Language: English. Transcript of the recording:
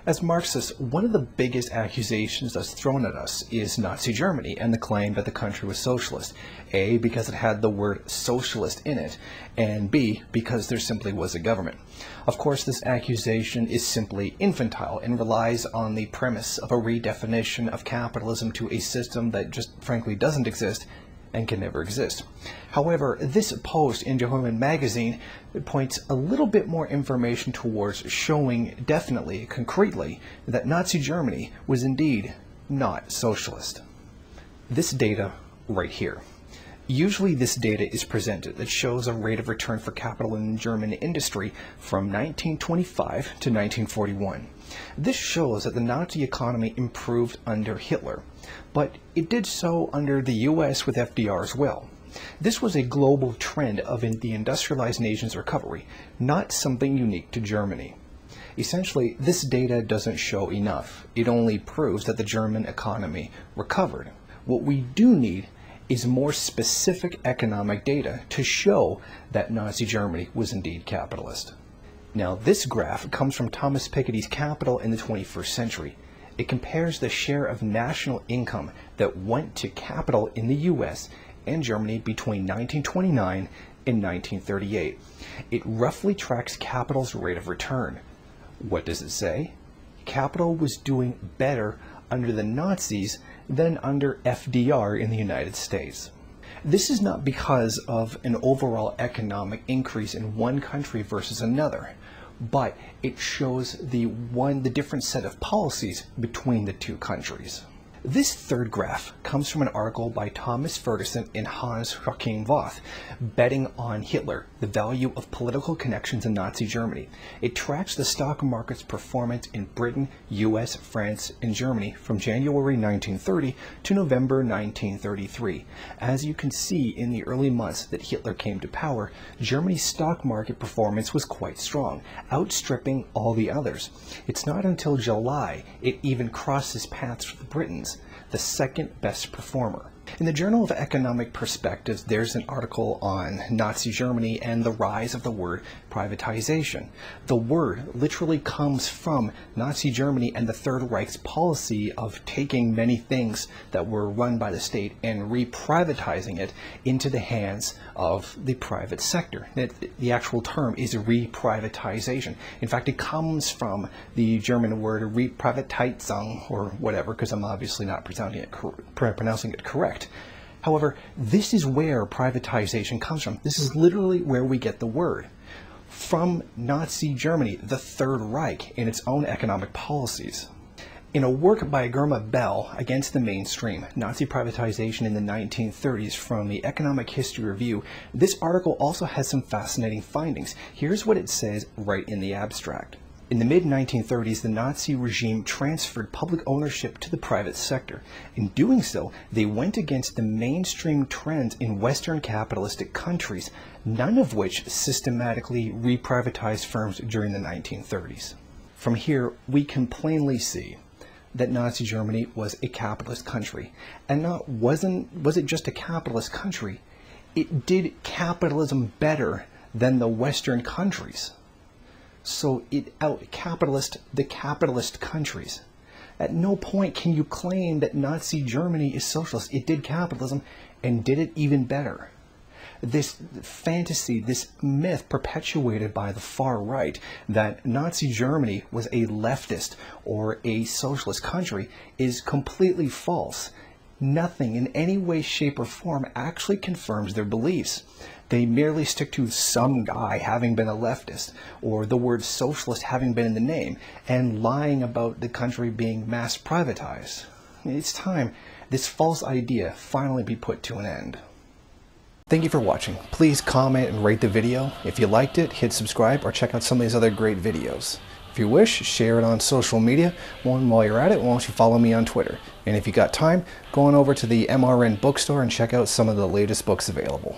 As Marxists, one of the biggest accusations that's thrown at us is Nazi Germany and the claim that the country was socialist. A, because it had the word socialist in it, and B, because there simply was a government. Of course, this accusation is simply infantile and relies on the premise of a redefinition of capitalism to a system that just frankly doesn't exist and can never exist. However, this post in Jacobin magazine points a little bit more information towards showing definitely, concretely, that Nazi Germany was indeed not socialist. This data right here. Usually this data is presented that shows a rate of return for capital in German industry from 1925 to 1941. This shows that the Nazi economy improved under Hitler, but it did so under the US with FDR as well. This was a global trend of the industrialized nation's recovery, not something unique to Germany. Essentially, this data doesn't show enough. It only proves that the German economy recovered. What we do need is more specific economic data to show that Nazi Germany was indeed capitalist. Now, this graph comes from Thomas Piketty's Capital in the 21st Century. It compares the share of national income that went to capital in the US and Germany between 1929 and 1938. It roughly tracks capital's rate of return. What does it say? Capital was doing better under the Nazis than under FDR in the United States. This is not because of an overall economic increase in one country versus another, but it shows the different set of policies between the two countries. This third graph comes from an article by Thomas Ferguson and Hans-Joachim Voth, Betting on Hitler, the Value of Political Connections in Nazi Germany. It tracks the stock market's performance in Britain, US, France, and Germany from January 1930 to November 1933. As you can see, in the early months that Hitler came to power, Germany's stock market performance was quite strong, outstripping all the others. It's not until July it even crosses paths with Britain's, the second best performer. In the Journal of Economic Perspectives, there's an article on Nazi Germany and the rise of the word privatization. The word literally comes from Nazi Germany and the Third Reich's policy of taking many things that were run by the state and reprivatizing it into the hands of the private sector. The actual term is reprivatization. In fact, it comes from the German word Reprivatizung or whatever, because I'm obviously not pronouncing it correct. However, this is where privatization comes from. This is literally where we get the word. From Nazi Germany, the Third Reich, and its own economic policies. In a work by Germa Bell, Against the Mainstream, Nazi Privatization in the 1930s from the Economic History Review, this article also has some fascinating findings. Here's what it says right in the abstract. In the mid-1930s, the Nazi regime transferred public ownership to the private sector. In doing so, they went against the mainstream trends in Western capitalistic countries, none of which systematically reprivatized firms during the 1930s. From here, we can plainly see that Nazi Germany was a capitalist country. And was it just a capitalist country, it did capitalism better than the Western countries. So it out-capitalised the capitalist countries. At no point can you claim that Nazi Germany is socialist. It did capitalism and did it even better. This fantasy, this myth perpetuated by the far right that Nazi Germany was a leftist or a socialist country is completely false. Nothing in any way, shape, or form actually confirms their beliefs. They merely stick to some guy having been a leftist, or the word socialist having been in the name, and lying about the country being mass privatized. It's time this false idea finally be put to an end. Thank you for watching. Please comment and rate the video. If you liked it, hit subscribe or check out some of these other great videos. If you wish, share it on social media. While you're at it, why don't you follow me on Twitter? And if you got time, go on over to the MRN bookstore and check out some of the latest books available.